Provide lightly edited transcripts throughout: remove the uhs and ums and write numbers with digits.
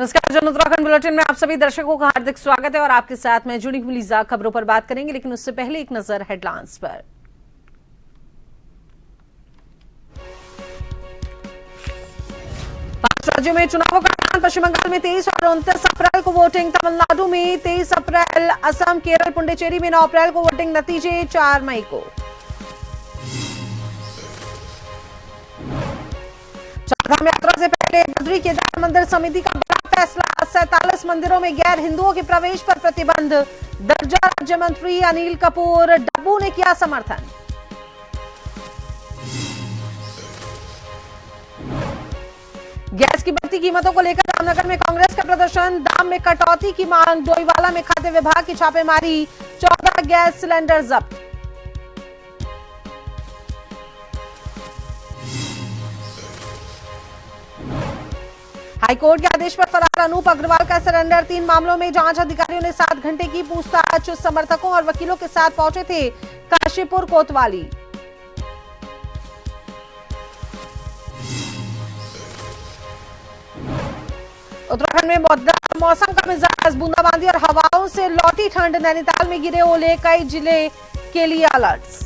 नमस्कार, जन उत्तराखंड बुलेटिन में आप सभी दर्शकों का हार्दिक स्वागत है और आपके साथ मैं जुड़ी हूं लीजा। खबरों पर बात करेंगे, लेकिन उससे पहले एक नजर हेडलाइंस पर। पांच राज्यों में चुनावों का ऐलान। पश्चिम बंगाल में 23 और 29 अप्रैल को वोटिंग। तमिलनाडु में 23 अप्रैल, असम, केरल, पुडुचेरी में 9 अप्रैल को वोटिंग। नतीजे 4 मई को। चारधाम यात्रा से पहले बद्री केदार मंदिर समिति का बड़ा फैसला। 47 मंदिरों में गैर हिंदुओं के प्रवेश पर प्रतिबंध। दर्जा राज्य मंत्री अनिल कपूर डब्बू ने किया समर्थन। गैस की बढ़ती कीमतों को लेकर जामनगर में कांग्रेस का प्रदर्शन। दाम में कटौती की मांग। डोईवाला में खाद्य विभाग की छापेमारी। 14 गैस सिलेंडर जब्त। हाईकोर्ट के आदेश पर फरार अनूप अग्रवाल का सरेंडर। 3 मामलों में जांच अधिकारियों ने 7 घंटे की पूछताछ। समर्थकों और वकीलों के साथ पहुंचे थे काशीपुर कोतवाली। उत्तराखंड में मौसम का मिजाज। बूंदाबांदी और हवाओं से लौटी ठंड। नैनीताल में गिरे ओले। कई जिले के लिए अलर्ट्स।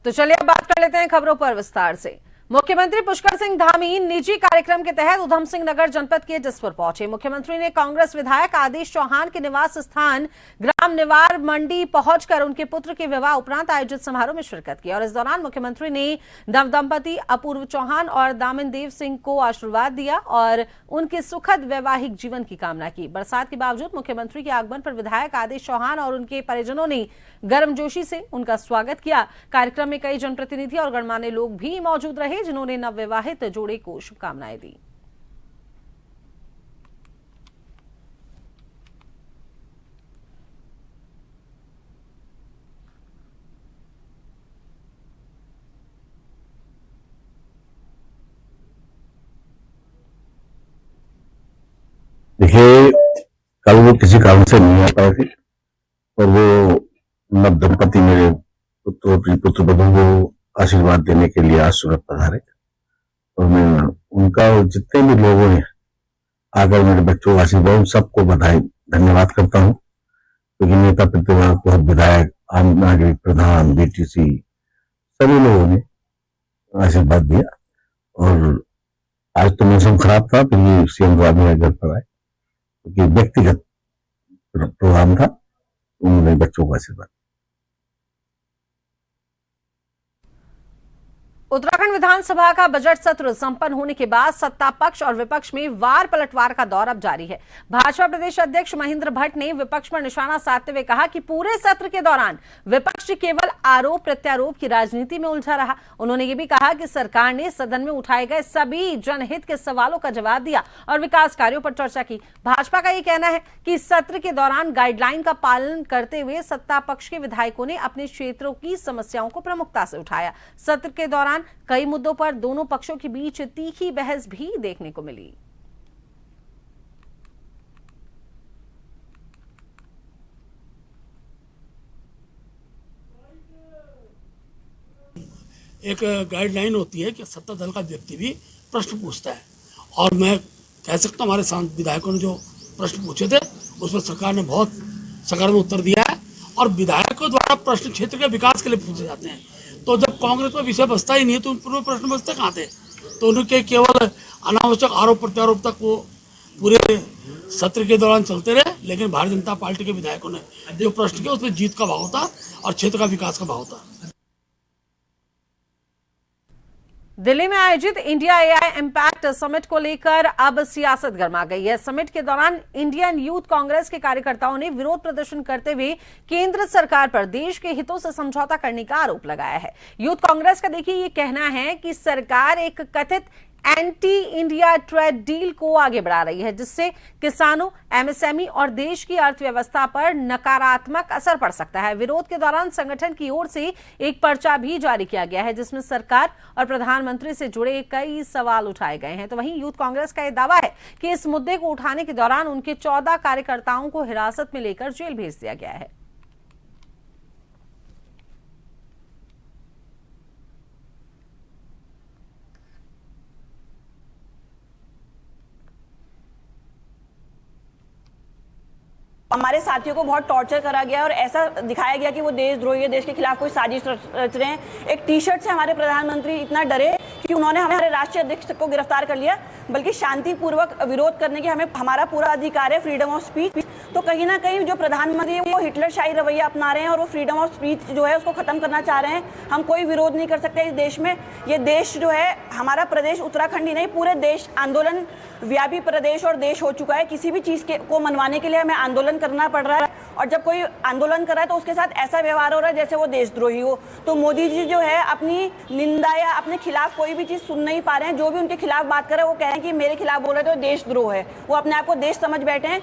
तो चलिए अब बात कर लेते हैं खबरों पर विस्तार से। मुख्यमंत्री पुष्कर सिंह धामी निजी कार्यक्रम के तहत उधम सिंह नगर जनपद के जसपुर पहुंचे। मुख्यमंत्री ने कांग्रेस विधायक आदेश चौहान के निवास स्थान ग्राम निवार मंडी पहुंचकर उनके पुत्र के विवाह उपरांत आयोजित समारोह में शिरकत की और इस दौरान मुख्यमंत्री ने नवदंपति अपूर्व चौहान और दामन देव सिंह को आशीर्वाद दिया और उनके सुखद वैवाहिक जीवन की कामना की। बरसात के बावजूद मुख्यमंत्री के आगमन पर विधायक आदेश चौहान और उनके परिजनों ने गर्मजोशी से उनका स्वागत किया। कार्यक्रम में कई जनप्रतिनिधि और गणमान्य लोग भी मौजूद रहे, जिन्होंने नवविवाहित जोड़े को शुभकामनाएं दी। देखिए, कल वो किसी कारण से नहीं आ पाए थे और वो नव दंपति मेरे पुत्र बधू को आशीर्वाद देने के लिए आज सूरत पधारे और मैं उनका और जितने भी लोगों ने आकर मेरे बच्चों को आशीर्वाद, उन सबको बधाई धन्यवाद करता हूँ, क्योंकि नेता प्रतिपक्ष, विधायक, आम नागरिक, प्रधान, बीटीसी सभी लोगों ने आशीर्वाद दिया। और आज तो मौसम खराब था, फिर भी सीएम साहब मेरे घर पर आए क्योंकि व्यक्तिगत प्रोग्राम था, उन्होंने बच्चों को आशीर्वाद। उत्तराखंड विधानसभा का बजट सत्र संपन्न होने के बाद सत्ता पक्ष और विपक्ष में वार पलटवार का दौर अब जारी है। भाजपा प्रदेश अध्यक्ष महेंद्र भट्ट ने विपक्ष पर निशाना साधते हुए कहा कि पूरे सत्र के दौरान विपक्ष केवल आरोप प्रत्यारोप की राजनीति में उलझा रहा। उन्होंने ये भी कहा कि सरकार ने सदन में उठाए गए सभी जनहित के सवालों का जवाब दिया और विकास कार्यों पर चर्चा की। भाजपा का ये कहना है कि सत्र के दौरान गाइडलाइन का पालन करते हुए सत्ता पक्ष के विधायकों ने अपने क्षेत्रों की समस्याओं को प्रमुखता से उठाया। सत्र के दौरान कई मुद्दों पर दोनों पक्षों के बीच तीखी बहस भी देखने को मिली। एक गाइडलाइन होती है कि सत्ता दल का व्यक्ति भी प्रश्न पूछता है और मैं कह सकता हूं हमारे विधायकों ने जो प्रश्न पूछे थे उसमें सरकार ने बहुत सकारात्मक उत्तर दिया है और विधायकों द्वारा प्रश्न क्षेत्र के विकास के लिए पूछे जाते हैं। तो जब कांग्रेस पर विषय बचता ही नहीं है तो पूर्व प्रश्न बचते कहाँ थे? तो उनके केवल अनावश्यक आरोप प्रत्यारोप तक वो पूरे सत्र के दौरान चलते रहे, लेकिन भारतीय जनता पार्टी के विधायकों ने जो प्रश्न किया उसमें जीत का भाव था और क्षेत्र का विकास का भाव था। दिल्ली में आयोजित इंडिया एआई इम्पैक्ट समिट को लेकर अब सियासत गर्मा गई है। समिट के दौरान इंडियन यूथ कांग्रेस के कार्यकर्ताओं ने विरोध प्रदर्शन करते हुए केंद्र सरकार पर देश के हितों से समझौता करने का आरोप लगाया है। यूथ कांग्रेस का देखिए ये कहना है कि सरकार एक कथित एंटी इंडिया ट्रेड डील को आगे बढ़ा रही है, जिससे किसानों, एमएसएमई और देश की अर्थव्यवस्था पर नकारात्मक असर पड़ सकता है। विरोध के दौरान संगठन की ओर से एक पर्चा भी जारी किया गया है, जिसमें सरकार और प्रधानमंत्री से जुड़े कई सवाल उठाए गए हैं। तो वहीं यूथ कांग्रेस का यह दावा है कि इस मुद्दे को उठाने के दौरान उनके 14 कार्यकर्ताओं को हिरासत में लेकर जेल भेज दिया गया है। हमारे साथियों को बहुत टॉर्चर करा गया और ऐसा दिखाया गया कि वो देशद्रोही है, देश के खिलाफ कोई साजिश रच रहे हैं। एक टी शर्ट से हमारे प्रधानमंत्री इतना डरे कि उन्होंने हमारे राष्ट्रीय अध्यक्ष को गिरफ्तार कर लिया, बल्कि शांतिपूर्वक विरोध करने की हमारा पूरा अधिकार है, फ्रीडम ऑफ स्पीच। तो कहीं ना कहीं जो प्रधानमंत्री है वो हिटलरशाही रवैया अपना रहे हैं और वो फ्रीडम ऑफ स्पीच जो है उसको खत्म करना चाह रहे हैं। हम कोई विरोध नहीं कर सकते इस देश में। ये देश जो है, हमारा प्रदेश उत्तराखंड ही नहीं, पूरे देश आंदोलन व्यापी प्रदेश और देश हो चुका है। किसी भी चीज को मनवाने के लिए हमें आंदोलन करना पड़ रहा है, और जब कोई आंदोलन कर रहा है तो उसके साथ ऐसा व्यवहार हो रहा है जैसे वो देशद्रोही हो। तो मोदी जी जो है अपनी निंदा या अपने खिलाफ कोई भी चीज सुन नहीं पा रहे हैं। जो भी उनके खिलाफ बात कर रहे हैं वो कह रहे हैं कि मेरे खिलाफ बोल रहे तो देशद्रोह है। वो अपने आप को देश समझ बैठे हैं।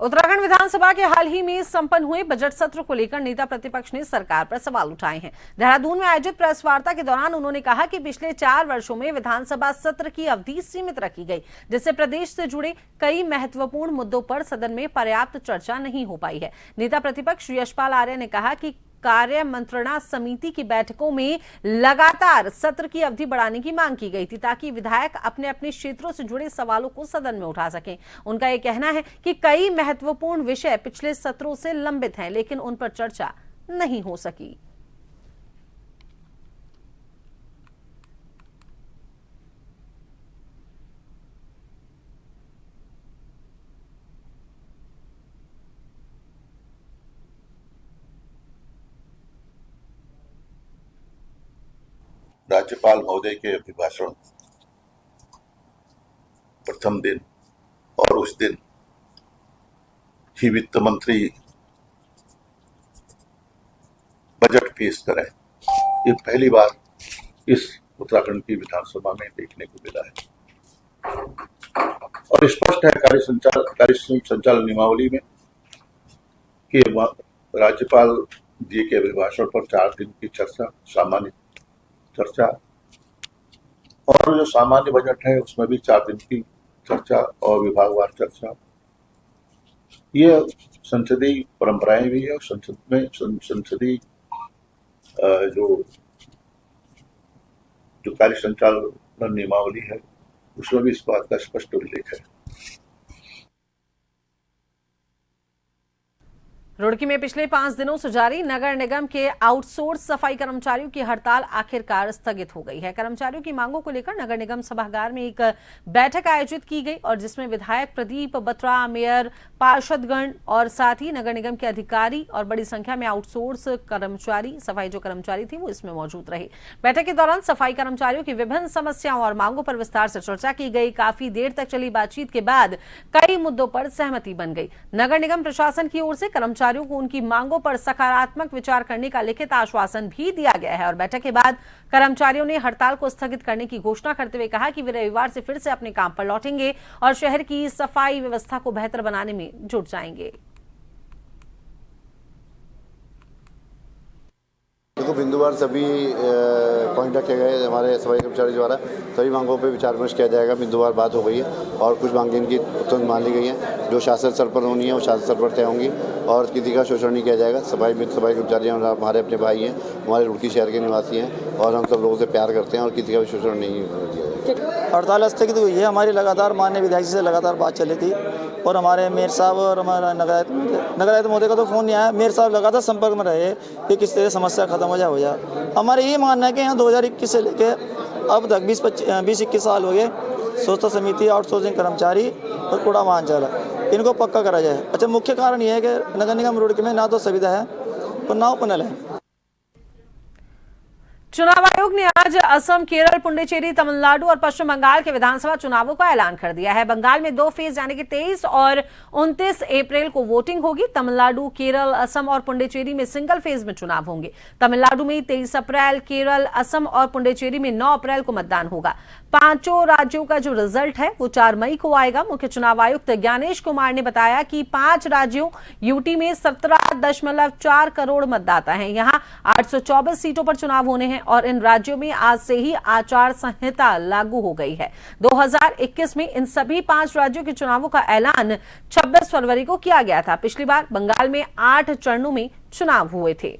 उत्तराखंड विधानसभा के हाल ही में संपन्न हुए बजट सत्र को लेकर नेता प्रतिपक्ष ने सरकार पर सवाल उठाए हैं। देहरादून में आयोजित प्रेस वार्ता के दौरान उन्होंने कहा कि पिछले 4 वर्षों में विधानसभा सत्र की अवधि सीमित रखी गई, जिससे प्रदेश से जुड़े कई महत्वपूर्ण मुद्दों पर सदन में पर्याप्त चर्चा नहीं हो पाई है। नेता प्रतिपक्ष यशपाल आर्य ने कहा कि कार्य मंत्रणा समिति की बैठकों में लगातार सत्र की अवधि बढ़ाने की मांग की गई थी, ताकि विधायक अपने अपने क्षेत्रों से जुड़े सवालों को सदन में उठा सकें। उनका यह कहना है कि कई महत्वपूर्ण विषय पिछले सत्रों से लंबित हैं, लेकिन उन पर चर्चा नहीं हो सकी। राज्यपाल महोदय के अभिभाषण प्रथम दिन और उस दिन ही वित्त मंत्री बजट पेश करें, ये पहली बार इस उत्तराखंड की विधानसभा में देखने को मिला है। और स्पष्ट है कार्य संचालन नियमावली में कि राज्यपाल जी के अभिभाषण पर 4 दिन की चर्चा, सामान्य चर्चा, और जो सामान्य बजट है उसमें भी 4 दिन की चर्चा और विभागवार चर्चा। ये संसदीय परंपराएं भी है और संसद में संसदीय जो कार्य संचालन नियमावली है उसमें भी इस बात का स्पष्ट उल्लेख है। रुड़की में पिछले 5 दिनों से जारी नगर निगम के आउटसोर्स सफाई कर्मचारियों की हड़ताल आखिरकार स्थगित हो गई है। कर्मचारियों की मांगों को लेकर नगर निगम सभागार में एक बैठक आयोजित की गई और जिसमें विधायक प्रदीप बत्रा, मेयर, पार्षदगण और साथ ही नगर निगम के अधिकारी और बड़ी संख्या में आउटसोर्स कर्मचारी, सफाई जो कर्मचारी थी वो इसमें मौजूद रहे। बैठक के दौरान सफाई कर्मचारियों की विभिन्न समस्याओं और मांगों पर विस्तार से चर्चा की गई। काफी देर तक चली बातचीत के बाद कई मुद्दों पर सहमति बन गई। नगर निगम प्रशासन की ओर से कर्मचारियों को उनकी मांगों पर सकारात्मक विचार करने का लिखित आश्वासन भी दिया गया है और बैठक के बाद कर्मचारियों ने हड़ताल को स्थगित करने की घोषणा करते हुए कहा कि वे रविवार से फिर से अपने काम पर लौटेंगे और शहर की सफाई व्यवस्था को बेहतर बनाने में जुट जाएंगे। देखो, बिंदुवार सभी पॉइंट रखे गए हमारे सफाई कर्मचारी द्वारा, सभी मांगों पे विचार विमर्श किया जाएगा। बिंदुवार बात हो गई है और कुछ मांगें इनकी तुरंत मान ली गई हैं। जो शासन स्तर पर होनी है वो शासन स्तर पर तय होंगी और किसी का शोषण नहीं किया जाएगा। सफाई कर्मचारी हमारे अपने भाई हैं, हमारे रुड़की शहर के निवासी हैं और हम सब लोगों से प्यार करते हैं और किसी का भी शोषण नहीं किया जाएगा। हड़ताल स्थगित हुई है। हमारी लगातार माननीय विधायक जी से लगातार बात चली थी और हमारे मेयर साहब और हमारा नगरायुक्त महोदय का तो फ़ोन नहीं आया। मेयर साहब लगातार संपर्क में रहे कि किस तरह समस्या खत्म हो जाए। हमारे ये मानना है कि यहाँ 2021 से लेके अब तक 20-21 साल हो गए, स्वच्छता समिति, आउटसोर्सिंग कर्मचारी और कूड़ा वाहन चालक, इनको पक्का करा जाए। अच्छा, मुख्य कारण ये है कि नगर निगम रुड़की में ना तो सुविधा है और ना उपनल है। चुनाव आयोग आयोग ने आज असम, केरल, पुडुचेरी, तमिलनाडु और पश्चिम बंगाल के विधानसभा चुनावों का ऐलान कर दिया है। बंगाल में 2 फेज यानी कि 23 और 29 अप्रैल को वोटिंग होगी। तमिलनाडु, केरल, असम और पुडुचेरी में सिंगल फेज में चुनाव होंगे। तमिलनाडु में 23 अप्रैल, केरल, असम और पुडुचेरी में 9 अप्रैल को मतदान होगा। 5 राज्यों का जो रिजल्ट है वो 4 मई को आएगा। मुख्य चुनाव आयुक्त ज्ञानेश कुमार ने बताया कि 5 राज्यों यूटी में 17.4 करोड़ मतदाता हैं। यहां 824 सीटों पर चुनाव होने हैं और इन राज्यों में आज से ही आचार संहिता लागू हो गई है। 2021 में इन सभी 5 राज्यों के चुनावों का ऐलान 26 फरवरी को किया गया था। पिछली बार बंगाल में 8 चरणों में चुनाव हुए थे।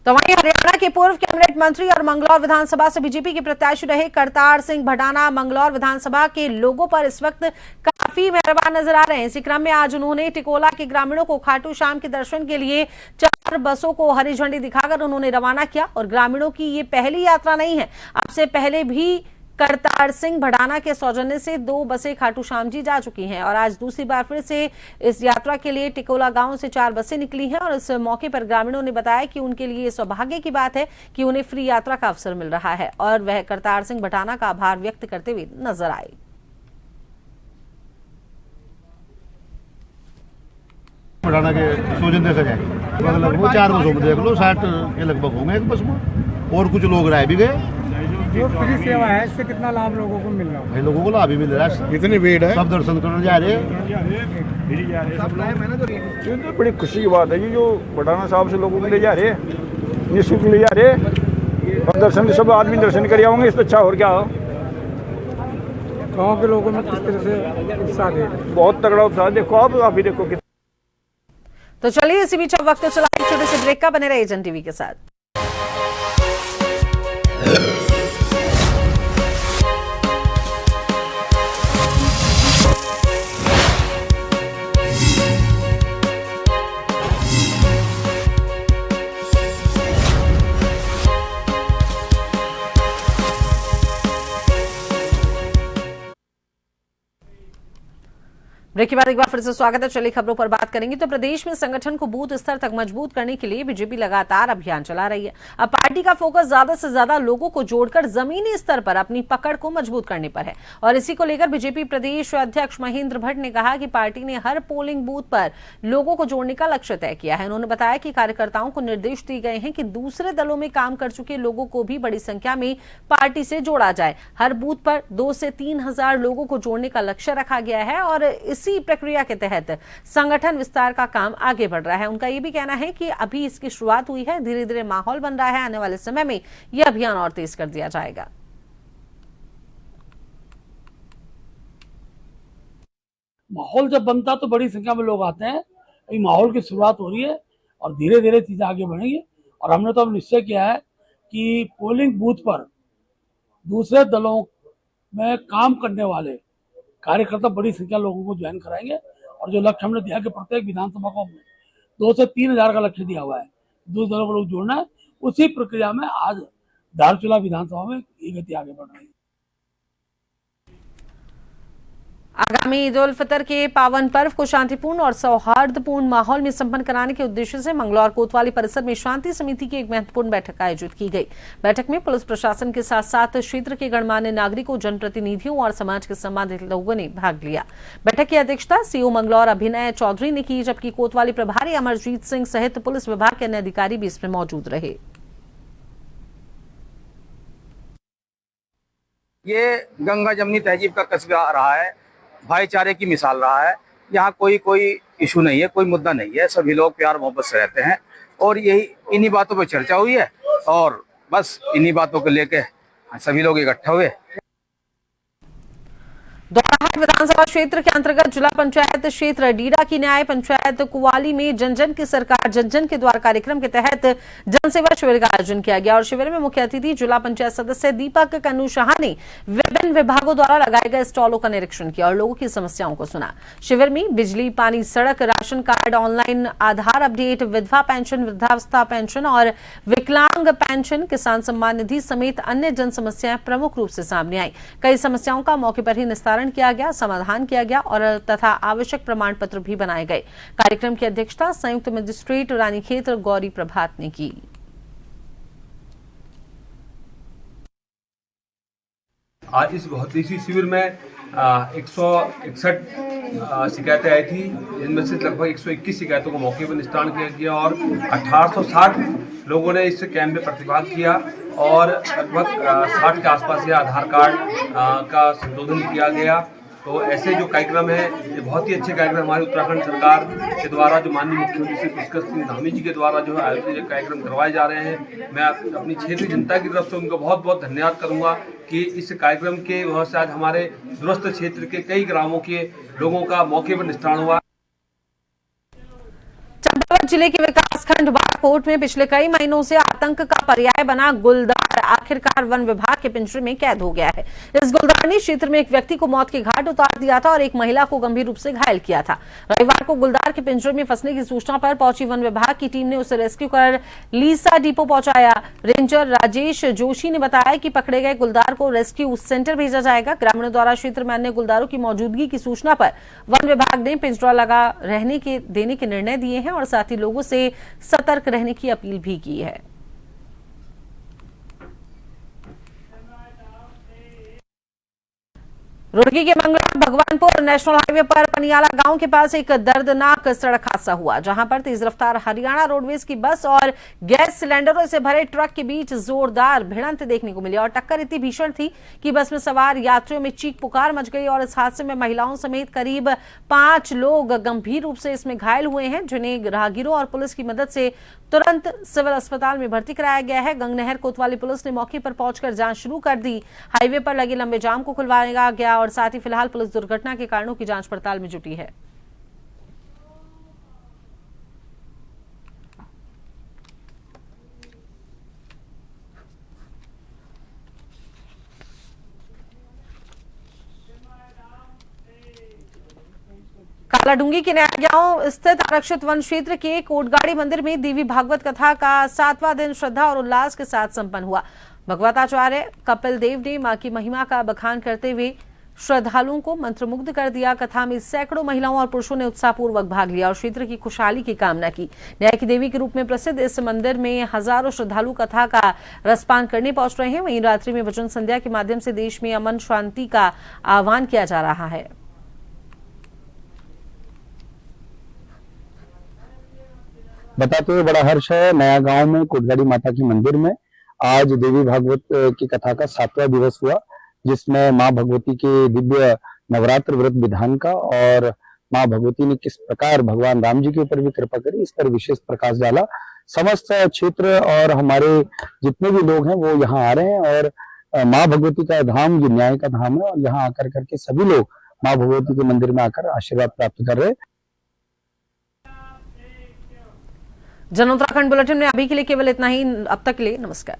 तो वहीं हरियाणा के पूर्व कैबिनेट मंत्री और मंगलौर विधानसभा से बीजेपी के प्रत्याशी रहे करतार सिंह भडाना मंगलौर विधानसभा के लोगों पर इस वक्त काफी मेहरबान नजर आ रहे हैं। इसी क्रम में आज उन्होंने टिकोला के ग्रामीणों को खाटू श्याम के दर्शन के लिए 4 बसों को हरी झंडी दिखाकर उन्होंने रवाना किया। और ग्रामीणों की ये पहली यात्रा नहीं है, अब से पहले भी करतार सिंह भडाना के सौजन्य से 2 बसें खाटू श्याम जी जा चुकी हैं और आज दूसरी बार फिर से इस यात्रा के लिए टिकोला गांव से 4 बसें निकली हैं। और इस मौके पर ग्रामीणों ने बताया कि उनके लिए सौभाग्य की बात है कि उन्हें फ्री यात्रा का अवसर मिल रहा है और वह करतार सिंह भडाना का आभार व्यक्त करते हुए नजर आए। भडाना के सौजन्य से जाएंगे लगभग 4 बसों में देख लो 60 के लगभग होंगे एक बस में और कुछ लोग रह भी गए। जो फ्री सेवा है इससे कितना लाभ लोगों को मिल रहा है? भाई लोगों को लाभ भी मिल रहा है। इतनी भीड़ है, सब दर्शन करने जा रहे हैं। तो बड़ी खुशी की बात है जो भडाना साहब से लोगों को ले जा रहे हैं, निःशुल्क ले जा रहे हैं और दर्शन सब आदमी दर्शन कर आएंगे। इससे अच्छा और क्या हो। गाँव के लोगों में किस तरह से उत्साह है? बहुत तगड़ा उत्साह। देखो आप अभी देखो। तो चलिए इसी बीच अब वक्त चला एक छोटे से ब्रेक का, बने रहे एजेंट टीवी के साथ। ब्रेक के बाद एक बार फिर से स्वागत है। चलिए खबरों पर बात करेंगे। तो प्रदेश में संगठन को बूथ स्तर तक मजबूत करने के लिए बीजेपी लगातार अभियान चला रही है। अब पार्टी का फोकस ज्यादा से ज्यादा लोगों को जोड़कर जमीनी स्तर पर अपनी पकड़ को मजबूत करने पर है और इसी को लेकर बीजेपी प्रदेश अध्यक्ष महेंद्र भट्ट ने कहा कि पार्टी ने हर पोलिंग बूथ पर लोगों को जोड़ने का लक्ष्य तय किया है। उन्होंने बताया कि कार्यकर्ताओं को निर्देश दिए गए हैं कि दूसरे दलों में काम कर चुके लोगों को भी बड़ी संख्या में पार्टी से जोड़ा जाए। हर बूथ पर 2 से 3 हजार लोगों को जोड़ने का लक्ष्य रखा गया है और इसी प्रक्रिया के तहत संगठन विस्तार का काम आगे बढ़ रहा है। उनका यह भी कहना है कि अभी इसकी शुरुआत हुई है, धीरे धीरे माहौल बन रहा है, आने वाले समय में यह अभियान और तेज कर दिया जाएगा। माहौल जब बनता तो बड़ी संख्या में लोग आते हैं। अभी माहौल की शुरुआत हो रही है और धीरे धीरे चीजें आगे बढ़ेंगी और हमने तो अब निश्चय किया है कि पोलिंग बूथ पर दूसरे दलों में काम करने वाले कार्यकर्ता बड़ी संख्या लोगों को ज्वाइन कराएंगे और जो लक्ष्य हमने दिया कि प्रत्येक विधानसभा को हमने 2 से 3 हजार का लक्ष्य दिया हुआ है, दूसरे दलों को लोग जोड़ना है। उसी प्रक्रिया में आज धारचूला विधानसभा में ये गति आगे बढ़ रही है। आगामी ईद उल फितर के पावन पर्व को शांतिपूर्ण और सौहार्दपूर्ण माहौल में संपन्न कराने के उद्देश्य से मंगलौर कोतवाली परिसर में शांति समिति की एक महत्वपूर्ण बैठक आयोजित की गई। बैठक में पुलिस प्रशासन के साथ साथ क्षेत्र के गणमान्य नागरिकों, जनप्रतिनिधियों और समाज के संबंधित लोगों ने भाग लिया। बैठक की अध्यक्षता सीओ मंगलौर अभिनय चौधरी ने की, जबकि कोतवाली प्रभारी अमरजीत सिंह सहित पुलिस विभाग के अन्य अधिकारी भी इसमें मौजूद रहे। ये गंगा जमनी तहजीब का कस्बा रहा है, भाईचारे की मिसाल रहा है। यहाँ कोई इशू नहीं है, कोई मुद्दा नहीं है, सभी लोग प्यार मोहब्बत से रहते हैं और यही इन्हीं बातों पर चर्चा हुई है और बस इन्हीं बातों को लेके सभी लोग इकट्ठा हुए। दोराहाट विधानसभा क्षेत्र के अंतर्गत जिला पंचायत क्षेत्र डीडा की न्याय पंचायत कुवाली में जन जन की सरकार जन जन के द्वार कार्यक्रम के तहत जनसेवा शिविर का आयोजन किया गया और शिविर में मुख्य अतिथि जिला पंचायत सदस्य दीपक कन्नू शाह ने विभिन्न विभागों द्वारा लगाए गए स्टॉलों का निरीक्षण किया और लोगों की समस्याओं को सुना। शिविर में बिजली, पानी, सड़क, राशन कार्ड, ऑनलाइन आधार अपडेट, विधवा पेंशन, वृद्धावस्था पेंशन और विकलांग पेंशन, किसान सम्मान निधि समेत अन्य जन समस्याएं प्रमुख रूप से सामने आई। कई समस्याओं का मौके पर ही निस्तारण निस्तारण किया गया, समाधान किया गया और तथा आवश्यक प्रमाण पत्र भी बनाए गए। कार्यक्रम की अध्यक्षता संयुक्त मजिस्ट्रेट रानीखेत गौरी प्रभात ने की। आज इस भौतिकी शिविर में 161 शिकायतें आई थी, जिनमें से लगभग 121 शिकायतों को मौके पर निस्तारण किया गया और 1860 लोगों ने इस कैंप में प्रतिभाग किया और लगभग 60 के आसपास ये आधार कार्ड का संशोधन किया गया। तो ऐसे जो कार्यक्रम है ये बहुत ही अच्छे कार्यक्रम हमारी उत्तराखंड सरकार के द्वारा, जो माननीय मुख्यमंत्री श्री पुष्कर सिंह धामी जी के द्वारा जो है आयोजित कार्यक्रम करवाए जा रहे हैं। मैं अपनी क्षेत्रीय जनता की तरफ से उनको बहुत बहुत धन्यवाद करूंगा कि इस कार्यक्रम के वजह से आज हमारे दूरस्थ क्षेत्र के कई ग्रामों के लोगों का मौके पर निस्तारण हुआ। चंपावत जिले के विकासखंड वारकोट में पिछले कई महीनों से आतंक का पर्याय बना गुलदार आखिरकार वन विभाग के पिंजरे में कैद हो गया है। इस गुलदार ने क्षेत्र में एक व्यक्ति को मौत के घाट उतार दिया था और एक महिला को गंभीर रूप से घायल किया था। रविवार को गुलदार के पिंजरे में फंसने की सूचना पर पहुंची वन विभाग की टीम ने उसे रेस्क्यू कर लीसा डिपो पहुंचाया। रेंजर राजेश जोशी ने बताया कि पकड़े गए गुलदार को रेस्क्यू सेंटर भेजा जाएगा। ग्रामीणों द्वारा क्षेत्र में अन्य गुलदारों की मौजूदगी की सूचना पर वन विभाग ने पिंजरा लगा रहने के देने के निर्णय दिए हैं और साथ ही लोगों से सतर्क रहने की अपील भी की है। रुड़की के मंगला भगवानपुर नेशनल हाईवे पर पनियाला गांव के पास एक दर्दनाक सड़क हादसा हुआ, जहां पर तेज रफ्तार हरियाणा रोडवेज की बस और गैस सिलेंडरों से भरे ट्रक के बीच जोरदार भिड़ंत देखने को मिली और टक्कर इतनी भीषण थी कि बस में सवार यात्रियों में चीख पुकार मच गई और इस हादसे में महिलाओं समेत करीब 5 लोग गंभीर रूप से इसमें घायल हुए हैं, जिन्हें राहगीरों और पुलिस की मदद से तुरंत सिविल अस्पताल में भर्ती कराया गया है। गंगनहर कोतवाली पुलिस ने मौके पर पहुंचकर जांच शुरू कर दी। हाईवे पर लगे लंबे जाम को खुलवाया गया और साथ ही फिलहाल पुलिस दुर्घटना के कारणों की जांच पड़ताल में जुटी है। कालाडूंगी के नया गांव स्थित आरक्षित वन क्षेत्र के कोटगाड़ी मंदिर में देवी भागवत कथा का 7वां दिन श्रद्धा और उल्लास के साथ संपन्न हुआ। भगवताचार्य कपिल देव ने मां की महिमा का बखान करते हुए श्रद्धालुओं को मंत्रमुग्ध कर दिया। कथा में सैकड़ों महिलाओं और पुरुषों ने उत्साहपूर्वक भाग लिया और क्षेत्र की खुशहाली की कामना की। न्याय की देवी के रूप में प्रसिद्ध इस मंदिर में हजारों श्रद्धालु कथा का रसपान करने पहुंच रहे हैं। वहीं रात्रि में भजन संध्या के माध्यम से देश में अमन शांति का आह्वान किया जा रहा है। बताते हुए बड़ा हर्ष है, नया गांव में कोटगाड़ी माता की मंदिर में आज देवी भागवत की कथा का 7वां दिवस हुआ, जिसमें मां भगवती के दिव्य नवरात्र व्रत विधान का और मां भगवती ने किस प्रकार भगवान राम जी के ऊपर भी कृपा करी, इस पर विशेष प्रकाश डाला। समस्त क्षेत्र और हमारे जितने भी लोग हैं वो यहाँ आ रहे हैं और मां भगवती का धाम ये न्याय का धाम है और यहाँ आकर करके सभी लोग मां भगवती के मंदिर में आकर आशीर्वाद प्राप्त कर रहे हैं। जन उत्तराखंड बुलेटिन में अभी के लिए केवल इतना ही। अब तक के लिए नमस्कार।